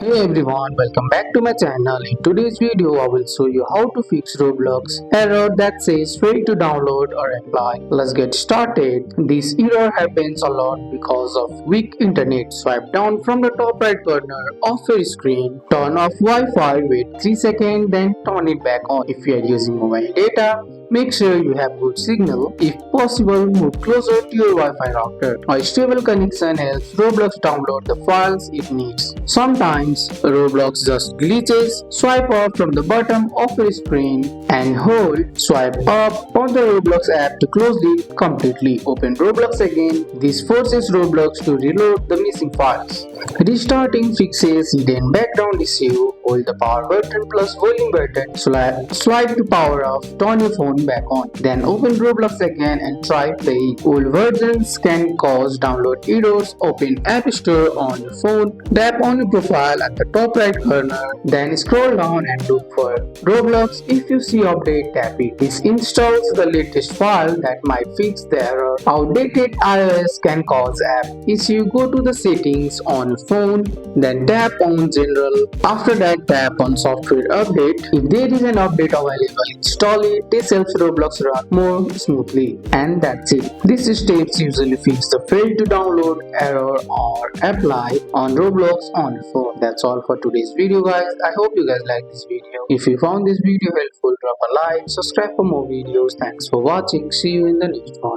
Hey everyone, welcome back to my channel. In today's video, I will show you how to fix Roblox error that says fail to download or apply. Let's get started. This error happens a lot because of weak internet. Swipe down from the top right corner of your screen, turn off Wi-Fi, wait 3 seconds, then turn it back on. If you are using mobile data, make sure you have good signal. If possible, move closer to your Wi-Fi router. A stable connection helps Roblox download the files it needs. Sometimes Roblox just glitches. Swipe up from the bottom of your screen and hold swipe up on the Roblox app to close it completely. Open Roblox again. This forces Roblox to reload the missing files. Restarting fixes hidden background issue. Hold the power button plus volume button. Swipe to power off. Turn your phone back on. Then open Roblox again and try playing. Old versions can cause download errors. Open App Store on your phone. Tap on your profile at the top right corner. Then scroll down and look for Roblox. If you see update, tap it. This installs the latest file that might fix the error. Outdated iOS can cause app issue. Go to the settings on your phone. Then tap on General. After that, tap on Software Update. If there is an update available, install it. This helps Roblox run more smoothly. And that's it. These steps usually fix the fail to download error or apply on Roblox on your phone. That's all for today's video, guys. I hope you guys like this video. If you found this video helpful, drop a like, subscribe for more videos. Thanks for watching. See you in the next one.